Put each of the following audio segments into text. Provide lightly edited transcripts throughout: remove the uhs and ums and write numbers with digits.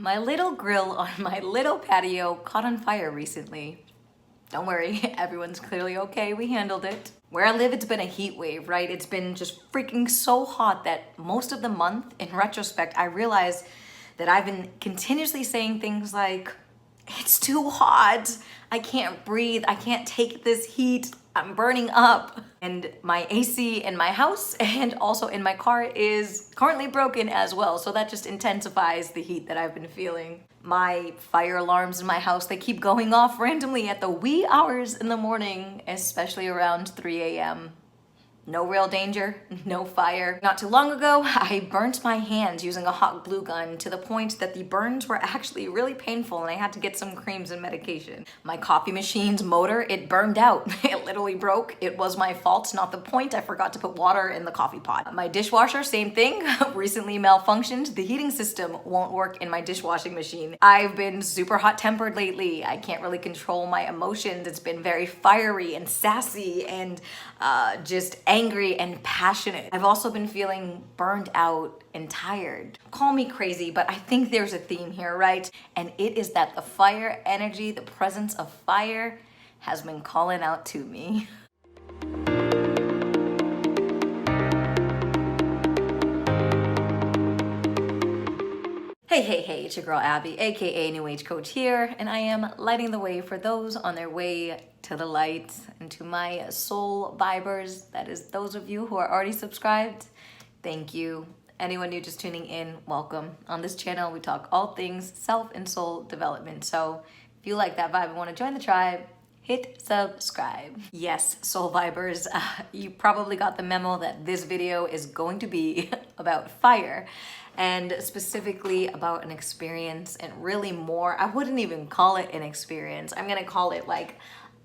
My little grill on my little patio caught on fire recently. Don't worry, everyone's clearly okay, we handled it. Where I live, it's been a heat wave, right? It's been just freaking so hot that most of the month, in retrospect, I realized that I've been continuously saying things like, it's too hot, I can't breathe, I can't take this heat, I'm burning up. And my AC in my house and also in my car is currently broken as well. So that just intensifies the heat that I've been feeling. My fire alarms in my house, they keep going off randomly at the wee hours in the morning, especially around 3 a.m. No real danger, no fire. Not too long ago, I burnt my hands using a hot glue gun to the point that the burns were actually really painful and I had to get some creams and medication. My coffee machine's motor, it burned out. It literally broke. It was my fault, not the point. I forgot to put water in the coffee pot. My dishwasher, same thing, recently malfunctioned. The heating system won't work in my dishwashing machine. I've been super hot-tempered lately. I can't really control my emotions. It's been very fiery and sassy and just angry and passionate. I've also been feeling burned out and tired. Call me crazy, but I think there's a theme here, right? And it is that the fire energy, the presence of fire has been calling out to me. Hey, it's your girl Abby, aka New Age Coach here, and I am lighting the way for those on their way to the light. And to my soul vibers, that is those of you who are already subscribed, thank you. Anyone new just tuning in, welcome. On this channel, we talk all things self and soul development. So if you like that vibe and want to join the tribe, hit subscribe. Yes, soul vibers, you probably got the memo that this video is going to be about fire, and specifically about an experience, and really more, I wouldn't even call it an experience. I'm gonna call it like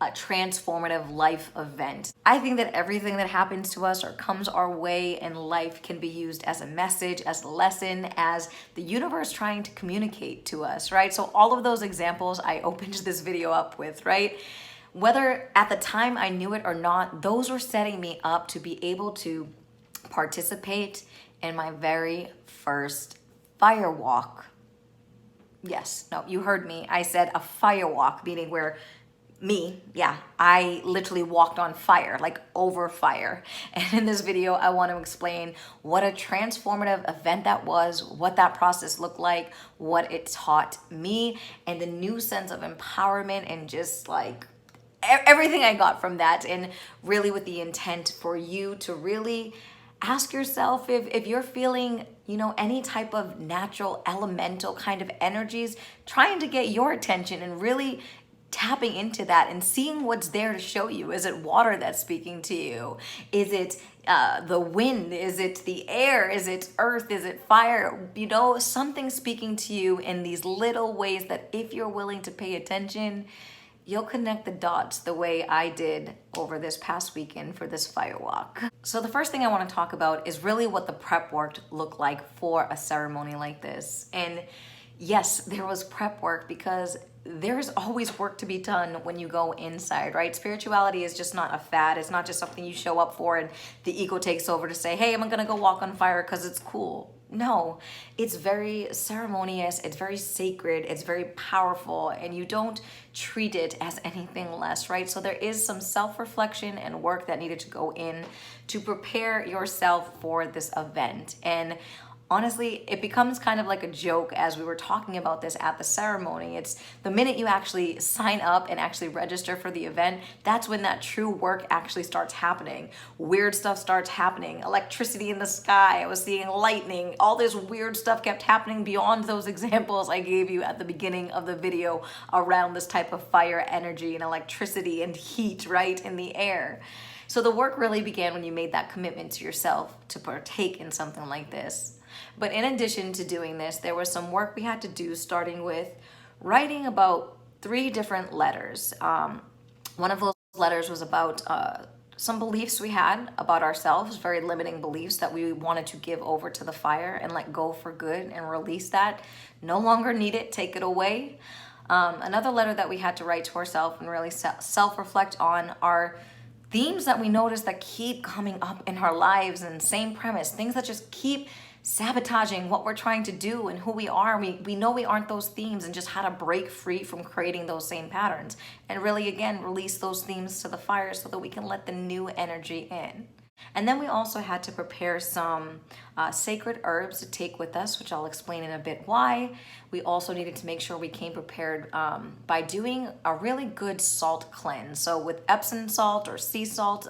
a transformative life event. I think that everything that happens to us or comes our way in life can be used as a message, as a lesson, as the universe trying to communicate to us, right? So all of those examples I opened this video up with, right? Whether at the time I knew it or not, those were setting me up to be able to participate in my very first fire walk. Yes, no, you heard me. I said a fire walk, meaning where I literally walked on fire, like over fire. And in this video, I want to explain what a transformative event that was, what that process looked like, what it taught me, and the new sense of empowerment and just like everything I got from that. And really with the intent for you to really ask yourself if you're feeling, any type of natural elemental kind of energies trying to get your attention, and really tapping into that and seeing what's there to show you. Is it water that's speaking to you? Is it the wind? Is it the air? Is it earth? Is it fire? Something speaking to you in these little ways that if you're willing to pay attention, you'll connect the dots the way I did over this past weekend for this fire walk. So the first thing I want to talk about is really what the prep work looked like for a ceremony like this. And yes, there was prep work because there's always work to be done when you go inside, right? Spirituality is just not a fad. It's not just something you show up for and the ego takes over to say, hey, I'm gonna go walk on fire because it's cool. No, it's very ceremonious, it's very sacred, it's very powerful, and you don't treat it as anything less, right? So there is some self-reflection and work that needed to go in to prepare yourself for this event. And honestly, it becomes kind of like a joke as we were talking about this at the ceremony. It's the minute you actually sign up and actually register for the event, that's when that true work actually starts happening. Weird stuff starts happening. Electricity in the sky, I was seeing lightning, all this weird stuff kept happening beyond those examples I gave you at the beginning of the video around this type of fire energy and electricity and heat, right, in the air. So the work really began when you made that commitment to yourself to partake in something like this. But in addition to doing this, there was some work we had to do, starting with writing about 3 different letters. One of those letters was about some beliefs we had about ourselves, very limiting beliefs that we wanted to give over to the fire and let go for good and release that. No longer need it, take it away. Another letter that we had to write to ourselves and really self-reflect on our themes that we notice that keep coming up in our lives, and same premise, things that just keep sabotaging what we're trying to do and who we are. We know we aren't those themes, and just how to break free from creating those same patterns and really, again, release those themes to the fire so that we can let the new energy in. And then we also had to prepare some sacred herbs to take with us, which I'll explain in a bit why. We also needed to make sure we came prepared by doing a really good salt cleanse. So with Epsom salt or sea salt,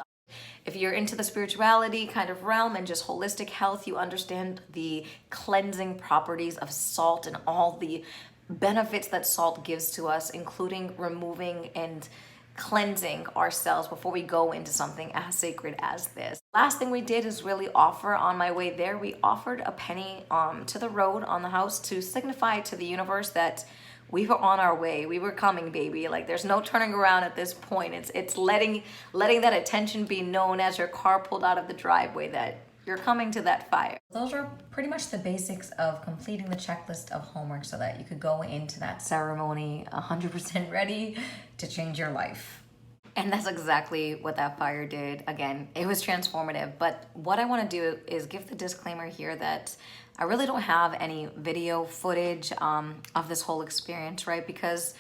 if you're into the spirituality kind of realm and just holistic health, you understand the cleansing properties of salt and all the benefits that salt gives to us, including removing and cleansing ourselves before we go into something as sacred as this. Last thing we did is really offer on my way there. We offered a penny to the road on the house to signify to the universe that we were on our way. We were coming, baby. Like, there's no turning around at this point. It's letting that attention be known as your car pulled out of the driveway that you're coming to that fire. Those are pretty much the basics of completing the checklist of homework so that you could go into that ceremony 100% ready to change your life. And that's exactly what that fire did. Again, it was transformative. But what I want to do is give the disclaimer here that I really don't have any video footage of this whole experience, right? Because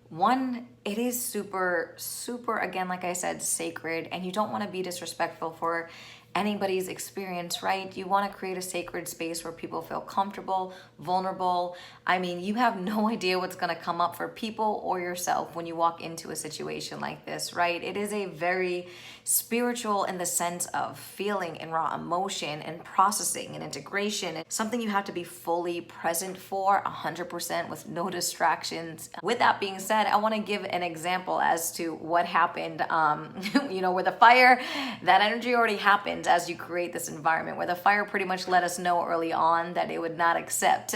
one, it is super, super, again, like I said, sacred, and you don't want to be disrespectful for anybody's experience, right? You want to create a sacred space where people feel comfortable, vulnerable. I mean, you have no idea what's going to come up for people or yourself when you walk into a situation like this, right? It is a very spiritual in the sense of feeling and raw emotion and processing and integration. It's something you have to be fully present for 100% with no distractions. With that being said, I want to give an example as to what happened, where the fire, that energy already happened as you create this environment, where the fire pretty much let us know early on that it would not accept,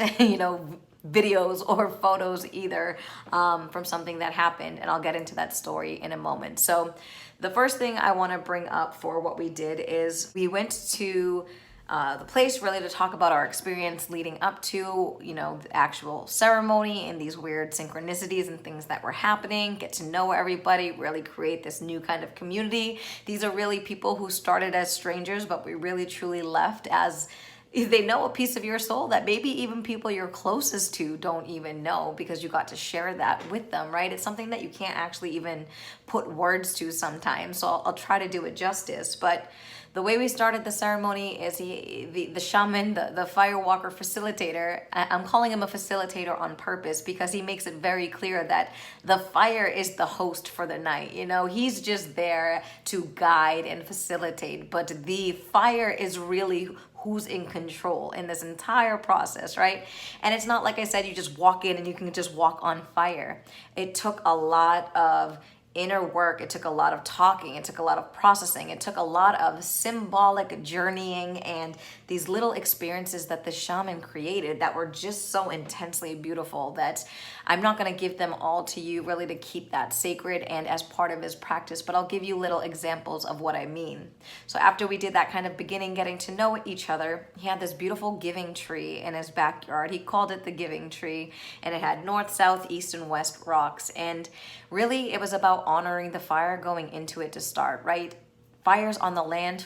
videos or photos either from something that happened. And I'll get into that story in a moment. So the first thing I want to bring up for what we did is we went to the place really to talk about our experience leading up to, the actual ceremony and these weird synchronicities and things that were happening, get to know everybody, really create this new kind of community. These are really people who started as strangers, but we really truly left as they know a piece of your soul that maybe even people you're closest to don't even know, because you got to share that with them, right? It's something that you can't actually even put words to sometimes. So I'll try to do it justice. But the way we started the ceremony is the shaman, the firewalker facilitator, I'm calling him a facilitator on purpose because he makes it very clear that the fire is the host for the night. He's just there to guide and facilitate, but the fire is really who's in control in this entire process, right? And it's not like I said, you just walk in and you can just walk on fire. It took a lot of inner work. It took a lot of talking. It took a lot of processing. It took a lot of symbolic journeying and these little experiences that the shaman created that were just so intensely beautiful that I'm not going to give them all to you really to keep that sacred and as part of his practice, but I'll give you little examples of what I mean. So after we did that kind of beginning, getting to know each other, he had this beautiful giving tree in his backyard. He called it the giving tree, and it had north, south, east, and west rocks. And really, it was about honoring the fire going into it to start, right? Fires on the land,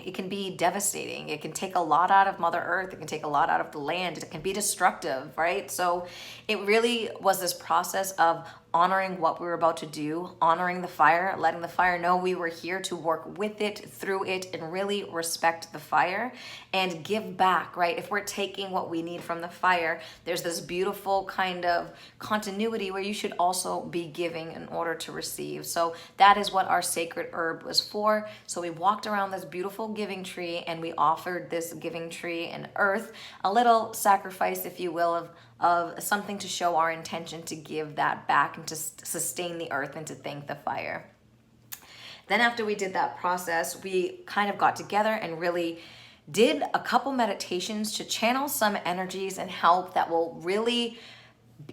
it can be devastating. It can take a lot out of Mother Earth. It can take a lot out of the land. It can be destructive, right? So it really was this process of honoring what we were about to do, honoring the fire, letting the fire know we were here to work with it, through it, and really respect the fire and give back, right? If we're taking what we need from the fire, there's this beautiful kind of continuity where you should also be giving in order to receive. So that is what our sacred herb was for. So we walked around this beautiful giving tree and we offered this giving tree and earth a little sacrifice, if you will, of something to show our intention to give that back and to sustain the earth and to thank the fire. Then after we did that process, we kind of got together and really did a couple meditations to channel some energies and help that will really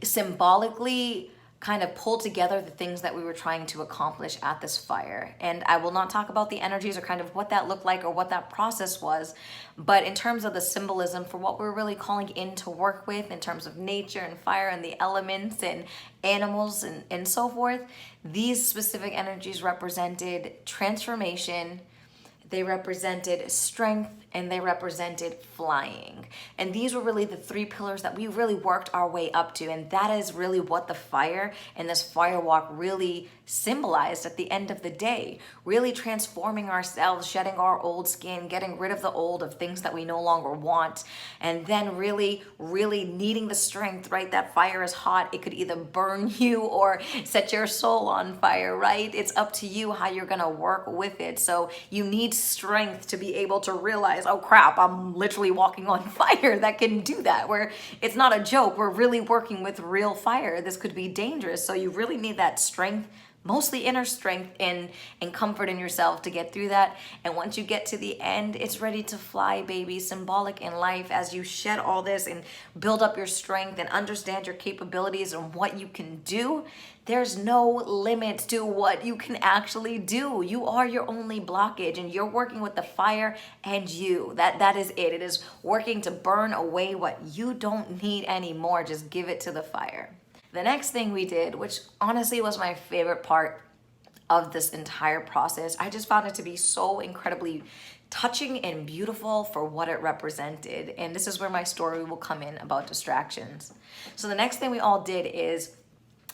symbolically kind of pull together the things that we were trying to accomplish at this fire. And I will not talk about the energies or kind of what that looked like or what that process was, but in terms of the symbolism for what we're really calling in to work with in terms of nature and fire and the elements and animals and so forth, these specific energies represented transformation, they represented strength, and they represented flying. And these were really the three pillars that we really worked our way up to. And that is really what the fire and this fire walk really symbolized at the end of the day. Really transforming ourselves, shedding our old skin, getting rid of the old, of things that we no longer want. And then really needing the strength, right? That fire is hot. It could either burn you or set your soul on fire, right? It's up to you how you're gonna work with it. So you need strength to be able to realize, oh crap, I'm literally walking on fire. That can do that, where it's not a joke. We're really working with real fire. This could be dangerous. So you really need that strength, mostly inner strength and comfort in yourself to get through that. And once you get to the end, it's ready to fly, baby. Symbolic in life as you shed all this and build up your strength and understand your capabilities and what you can do. There's no limit to what you can actually do. You are your only blockage, and you're working with the fire and you. That is it. It is working to burn away what you don't need anymore. Just give it to the fire. The next thing we did, which honestly was my favorite part of this entire process, I just found it to be so incredibly touching and beautiful for what it represented. And this is where my story will come in about distractions. So the next thing we all did is,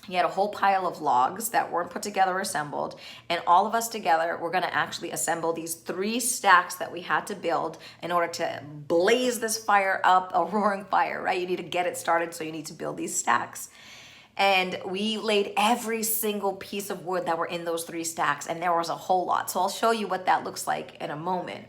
he had a whole pile of logs that weren't put together or assembled, and all of us together were gonna actually assemble these 3 stacks that we had to build in order to blaze this fire up, a roaring fire, right? You need to get it started, so you need to build these stacks. And we laid every single piece of wood that were in those 3 stacks, and there was a whole lot. So I'll show you what that looks like in a moment.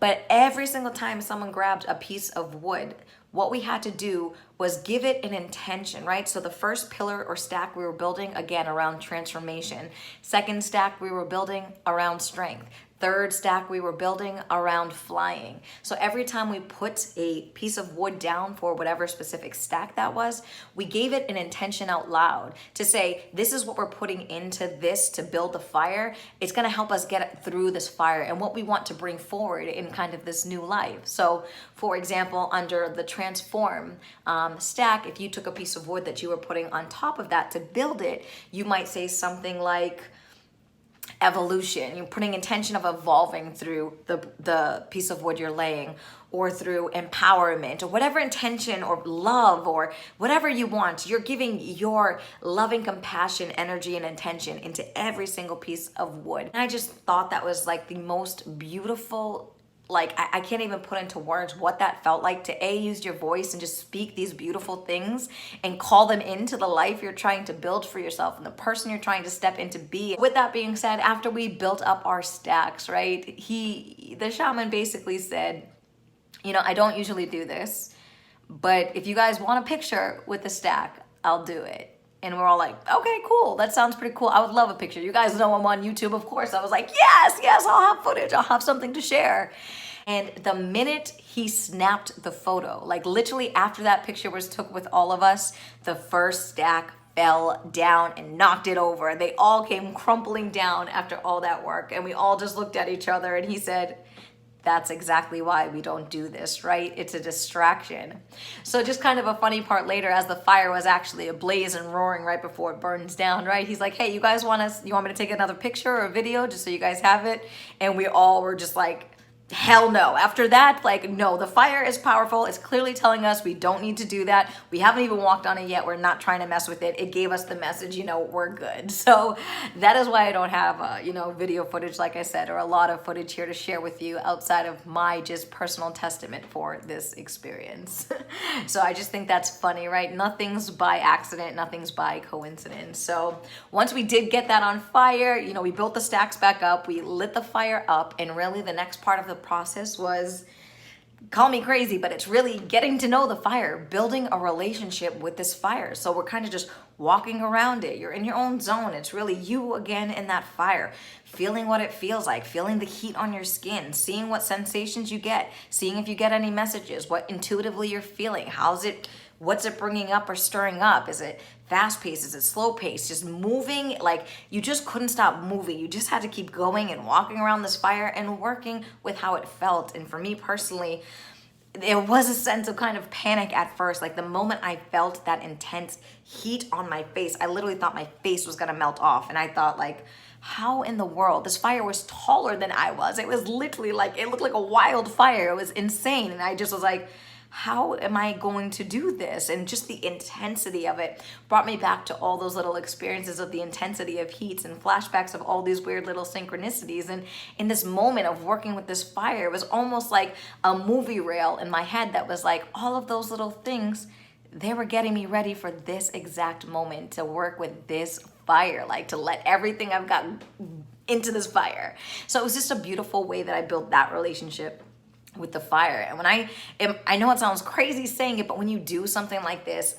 But every single time someone grabbed a piece of wood, what we had to do was give it an intention, right? So the first pillar or stack we were building, again, around transformation. Second stack we were building around strength. Third stack we were building around flying. So every time we put a piece of wood down for whatever specific stack that was, we gave it an intention out loud to say, this is what we're putting into this to build the fire. It's gonna help us get through this fire and what we want to bring forward in kind of this new life. So for example, under the transform stack, if you took a piece of wood that you were putting on top of that to build it, you might say something like, evolution. You're putting intention of evolving through the piece of wood you're laying, or through empowerment, or whatever intention, or love, or whatever you want. You're giving your loving compassion, energy, and intention into every single piece of wood. And I just thought that was like the most beautiful, like I can't even put into words what that felt like to use your voice and just speak these beautiful things and call them into the life you're trying to build for yourself and the person you're trying to step into be. With that being said, after we built up our stacks, right, the shaman basically said, you know, I don't usually do this, but if you guys want a picture with the stack, I'll do it. And we're all like, okay, cool. That sounds pretty cool. I would love a picture. You guys know I'm on YouTube, of course. I was like, yes, I'll have footage. I'll have something to share. And the minute he snapped the photo, like literally after that picture was took with all of us, the first stack fell down and knocked it over. They all came crumpling down after all that work. And we all just looked at each other and he said, that's exactly why we don't do this, right? It's a distraction. So just kind of a funny part later, as the fire was actually ablaze and roaring right before it burns down, right? He's like, hey, you guys you want me to take another picture or a video just so you guys have it? And we all were just like, hell no. After that, like, no, the fire is powerful. It's clearly telling us we don't need to do that. We haven't even walked on it yet. We're not trying to mess with it. It gave us the message, you know, we're good. So that is why I don't have, you know, video footage, like I said, or a lot of footage here to share with you outside of my just personal testament for this experience. So I just think that's funny, right? Nothing's by accident. Nothing's by coincidence. So once we did get that on fire, you know, we built the stacks back up, we lit the fire up, and really the next part of the process was, call me crazy, but it's really getting to know the fire, building a relationship with this fire. So we're kind of just walking around it. You're in your own zone. It's really you again in that fire, feeling what it feels like, feeling the heat on your skin, seeing what sensations you get, seeing if you get any messages, what intuitively you're feeling. What's it bringing up or stirring up? Is it fast paced? Is it slow paced? Just moving, like you just couldn't stop moving. You just had to keep going and walking around this fire and working with how it felt. And for me personally, there was a sense of kind of panic at first. Like the moment I felt that intense heat on my face, I literally thought my face was gonna melt off. And I thought like, how in the world? This fire was taller than I was. It was literally like, it looked like a wildfire. It was insane. And I just was like, how am I going to do this? And just the intensity of it brought me back to all those little experiences of the intensity of heats and flashbacks of all these weird little synchronicities. And in this moment of working with this fire, it was almost like a movie reel in my head that was like all of those little things, they were getting me ready for this exact moment to work with this fire, like to let everything I've got into this fire. So it was just a beautiful way that I built that relationship with the fire. And when I know it sounds crazy saying it, but when you do something like this,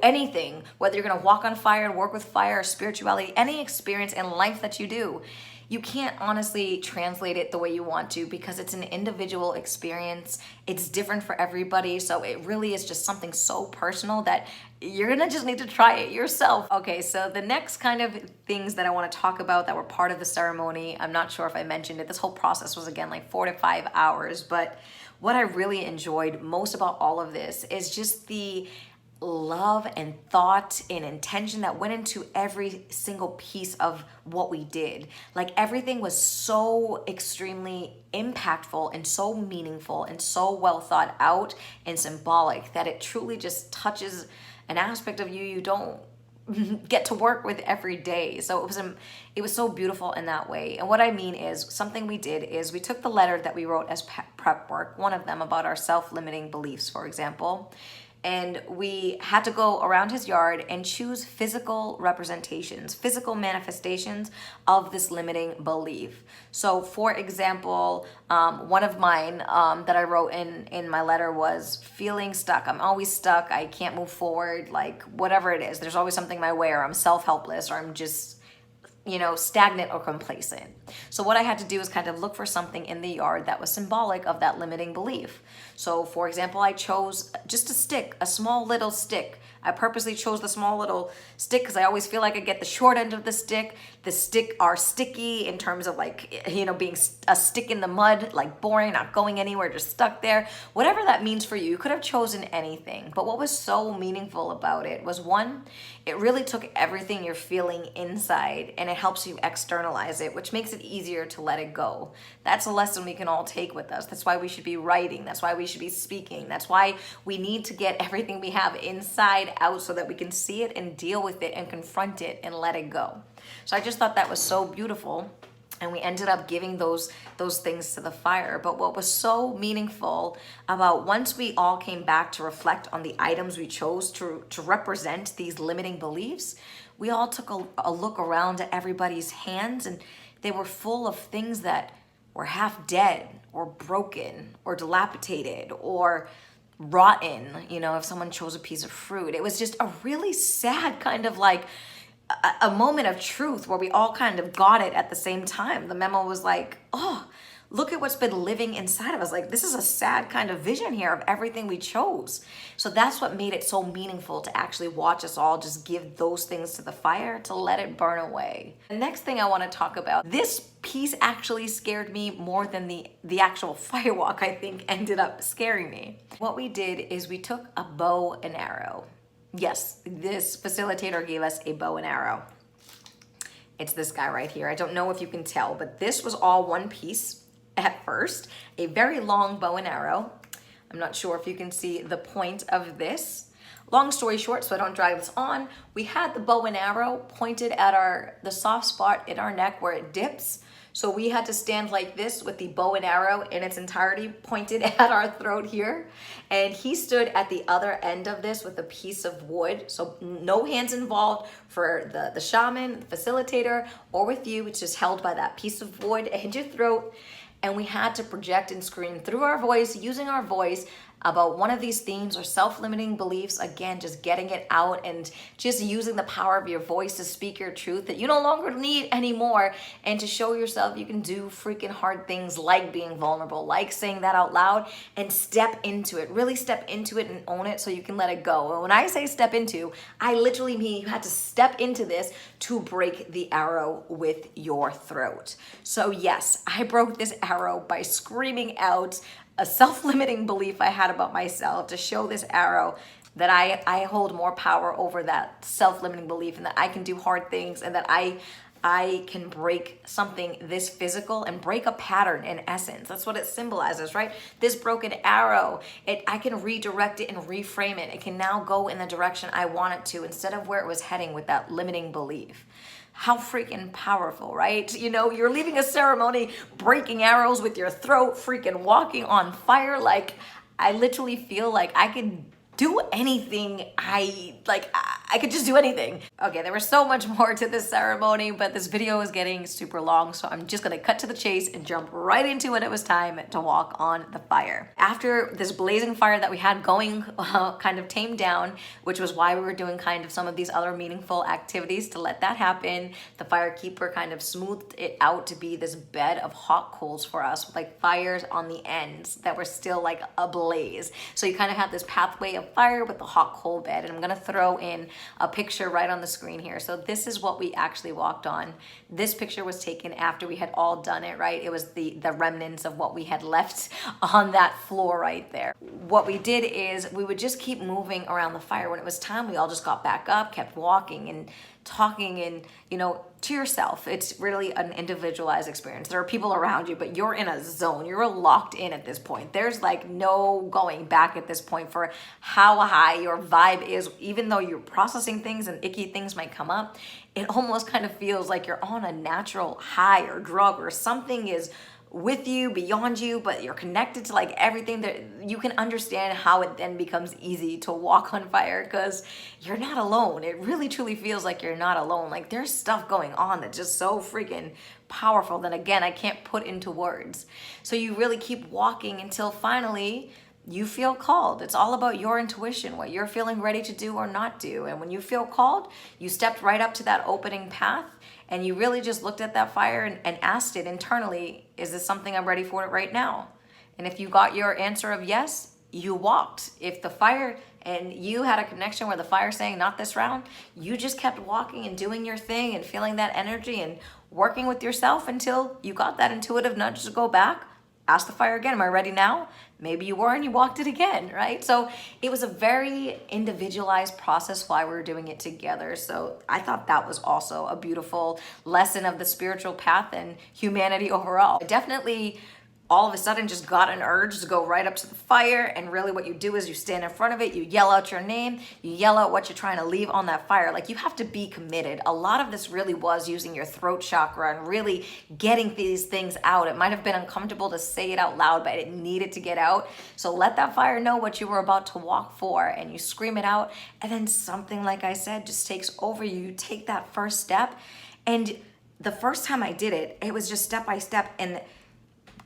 anything, whether you're gonna walk on fire and work with fire, spirituality, any experience in life that you do, you can't honestly translate it the way you want to because it's an individual experience. It's different for everybody. So it really is just something so personal that you're gonna just need to try it yourself. Okay, so the next kind of things that I wanna talk about that were part of the ceremony, I'm not sure if I mentioned it, this whole process was again like 4 to 5 hours, but what I really enjoyed most about all of this is just the love and thought and intention that went into every single piece of what we did. Like everything was so extremely impactful and so meaningful and so well thought out and symbolic that it truly just touches an aspect of you don't get to work with every day. So it was so beautiful in that way. And what I mean is something we did is we took the letter that we wrote as prep work, one of them about our self-limiting beliefs, for example, and we had to go around his yard and choose physical representations, physical manifestations of this limiting belief. So for example, one of mine that I wrote in my letter was feeling stuck. I'm always stuck. I can't move forward, like whatever it is. There's always something my way, or I'm self-helpless, or I'm just stagnant or complacent. So what I had to do is kind of look for something in the yard that was symbolic of that limiting belief. So for example, I chose just a stick, a small little stick. I purposely chose the small little stick because I always feel like I get the short end of the stick. The stick are sticky in terms of like, being a stick in the mud, like boring, not going anywhere, just stuck there. Whatever that means for you, you could have chosen anything. But what was so meaningful about it was one, it really took everything you're feeling inside and it helps you externalize it, which makes it easier to let it go. That's a lesson we can all take with us. That's why we should be writing. That's why we should be speaking. That's why we need to get everything we have inside out so that we can see it and deal with it and confront it and let it go. So I just thought that was so beautiful. And we ended up giving those things to the fire. But what was so meaningful about once we all came back to reflect on the items we chose to represent these limiting beliefs, we all took a look around at everybody's hands and they were full of things that were half dead or broken or dilapidated or rotten, if someone chose a piece of fruit. It was just a really sad kind of like a moment of truth where we all kind of got it at the same time. The memo was like, oh, look at what's been living inside of us. Like, this is a sad kind of vision here of everything we chose. So that's what made it so meaningful to actually watch us all just give those things to the fire to let it burn away. The next thing I want to talk about, this piece actually scared me more than the actual firewalk, I think, ended up scaring me. What we did is we took a bow and arrow. Yes, this facilitator gave us a bow and arrow. It's this guy right here. I don't know if you can tell, but this was all one piece at first, a very long bow and arrow. I'm not sure if you can see the point of this. Long story short, so I don't drag this on, we had the bow and arrow pointed at the soft spot in our neck where it dips. So we had to stand like this with the bow and arrow in its entirety pointed at our throat here. And he stood at the other end of this with a piece of wood. So no hands involved for the shaman, the facilitator, or with you. It's just held by that piece of wood at your throat. And we had to project and scream through our voice, using our voice, about one of these themes or self-limiting beliefs. Again, just getting it out and just using the power of your voice to speak your truth that you no longer need anymore, and to show yourself you can do freaking hard things like being vulnerable, like saying that out loud, and step into it. Really step into it and own it so you can let it go. And when I say step into, I literally mean you had to step into this to break the arrow with your throat. So yes, I broke this arrow by screaming out a self-limiting belief I had about myself to show this arrow that I hold more power over that self-limiting belief, and that I can do hard things, and that I can break something this physical and break a pattern in essence. That's what it symbolizes, right? This broken arrow, I can redirect it and reframe it. It can now go in the direction I want it to instead of where it was heading with that limiting belief. How freaking powerful, right? You know, you're leaving a ceremony breaking arrows with your throat, freaking walking on fire. Like, I literally feel like I could do anything. I could just do anything. Okay, there was so much more to this ceremony, but this video is getting super long, so I'm just gonna cut to the chase and jump right into when it was time to walk on the fire. After this blazing fire that we had going kind of tamed down, which was why we were doing kind of some of these other meaningful activities to let that happen, the firekeeper kind of smoothed it out to be this bed of hot coals for us, with like fires on the ends that were still like ablaze. So you kind of had this pathway of fire with the hot coal bed, and I'm gonna throw in a picture right on the screen here. So this is what we actually walked on. This picture was taken after we had all done it, right? It was the remnants of what we had left on that floor right there. What we did is we would just keep moving around the fire. When it was time, we all just got back up, kept walking and talking, and, you know, to yourself. It's really an individualized experience. There are people around you, but you're in a zone. You're locked in at this point. There's like no going back at this point for how high your vibe is. Even though you're processing things and icky things might come up, it almost kind of feels like you're on a natural high or drug, or something is with you, beyond you, but you're connected to like everything. That you can understand how it then becomes easy to walk on fire, because you're not alone. It really truly feels like you're not alone. Like, there's stuff going on that's just so freaking powerful that, again, I can't put into words. So you really keep walking until finally you feel called. It's all about your intuition, what you're feeling ready to do or not do. And when you feel called, you stepped right up to that opening path, and you really just looked at that fire and asked it internally, is this something I'm ready for it right now? And if you got your answer of yes, you walked. If the fire and you had a connection where the fire saying not this round, you just kept walking and doing your thing and feeling that energy and working with yourself until you got that intuitive nudge to go back, ask the fire again, am I ready now? Maybe you were and you walked it again, right? So it was a very individualized process while we were doing it together. So I thought that was also a beautiful lesson of the spiritual path and humanity overall. Definitely all of a sudden just got an urge to go right up to the fire, and really what you do is you stand in front of it, you yell out your name, you yell out what you're trying to leave on that fire. Like, you have to be committed. A lot of this really was using your throat chakra and really getting these things out. It might have been uncomfortable to say it out loud, but it needed to get out. So let that fire know what you were about to walk for, and you scream it out, and then something, like I said, just takes over you. You take that first step, and the first time I did it, it was just step by step, and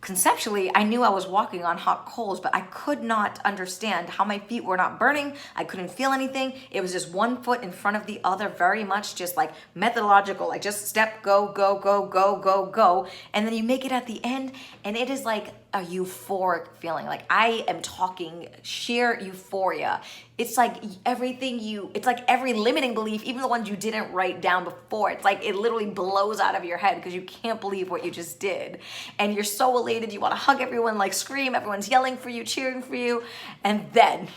conceptually, I knew I was walking on hot coals, but I could not understand how my feet were not burning. I couldn't feel anything. It was just one foot in front of the other, very much just like methodological, like just step, go, go, go, go, go, go. And then you make it at the end, and it is like a euphoric feeling. Like, I am talking sheer euphoria. It's like it's like every limiting belief, even the ones you didn't write down before, it's like it literally blows out of your head because you can't believe what you just did. And you're so elated, you want to hug everyone, like scream, everyone's yelling for you, cheering for you. And then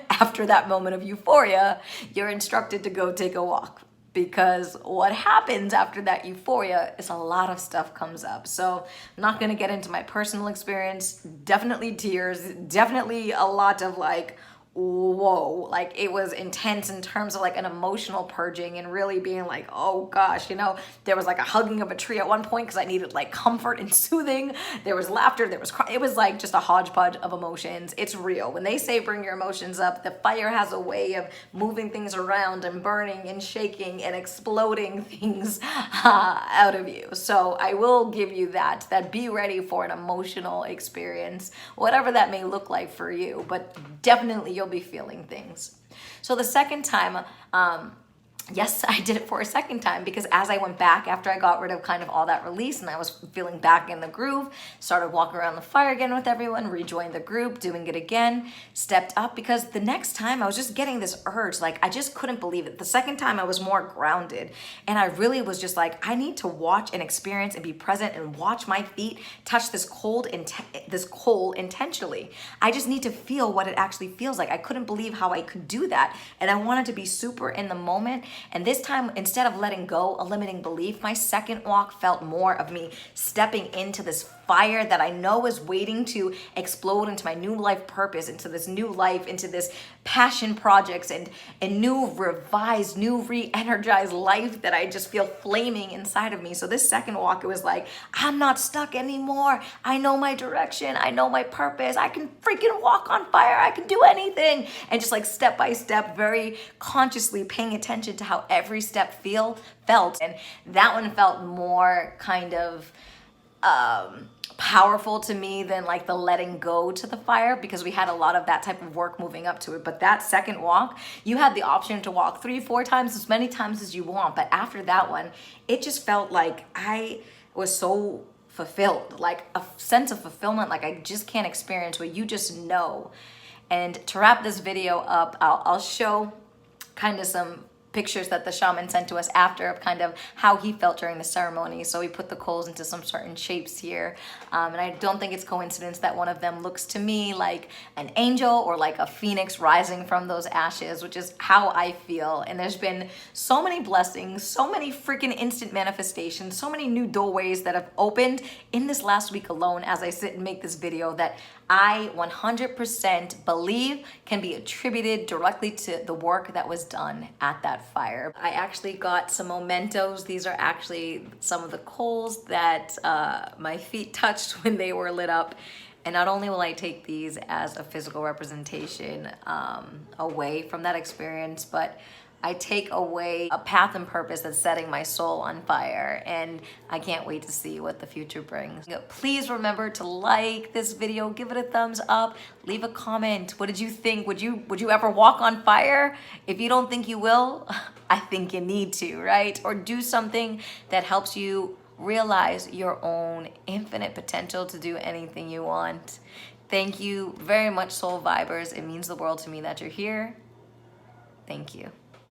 after that moment of euphoria, you're instructed to go take a walk. Because what happens after that euphoria is a lot of stuff comes up. So I'm not going to get into my personal experience. Definitely tears, definitely a lot of like, whoa, like it was intense in terms of like an emotional purging and really being like, oh gosh, you know, there was like a hugging of a tree at one point because I needed like comfort and soothing. There was laughter, there was crying. It was like just a hodgepodge of emotions. It's real. When they say bring your emotions up, the fire has a way of moving things around and burning and shaking and exploding things out of you. So I will give you that be ready for an emotional experience, whatever that may look like for you, but definitely you'll be feeling things. So the second time, yes, I did it for a second time, because as I went back after I got rid of kind of all that release and I was feeling back in the groove, started walking around the fire again with everyone, rejoined the group, doing it again, stepped up, because the next time I was just getting this urge, like I just couldn't believe it. The second time I was more grounded, and I really was just like, I need to watch and experience and be present and watch my feet touch this coal intentionally. I just need to feel what it actually feels like. I couldn't believe how I could do that, and I wanted to be super in the moment. And this time, instead of letting go a limiting belief, my second walk felt more of me stepping into this fire that I know is waiting to explode into my new life purpose, into this new life, into this passion projects and new revised, new re-energized life that I just feel flaming inside of me. So this second walk, it was like, I'm not stuck anymore. I know my direction. I know my purpose. I can freaking walk on fire. I can do anything. And just like step by step, very consciously paying attention to how every step felt. And that one felt more kind of powerful to me than like the letting go to the fire, because we had a lot of that type of work moving up to it. But that second walk, you had the option to walk 3-4 times, as many times as you want. But after that one, it just felt like I was so fulfilled, like a sense of fulfillment like I just can't experience, where you just know. And to wrap this video up, I'll show kind of some pictures that the shaman sent to us after, of kind of how he felt during the ceremony. So we put the coals into some certain shapes here, and I don't think it's coincidence that one of them looks to me like an angel or like a phoenix rising from those ashes, which is how I feel. And there's been so many blessings, so many freaking instant manifestations, so many new doorways that have opened in this last week alone as I sit and make this video, that I 100% believe can be attributed directly to the work that was done at that fire. I actually got some mementos. These are actually some of the coals that my feet touched when they were lit up. And not only will I take these as a physical representation away from that experience, but I take away a path and purpose that's setting my soul on fire, and I can't wait to see what the future brings. Please remember to like this video, give it a thumbs up, leave a comment. What did you think? Would you ever walk on fire? If you don't think you will, I think you need to, right? Or do something that helps you realize your own infinite potential to do anything you want. Thank you very much, Soul Vibers. It means the world to me that you're here. Thank you.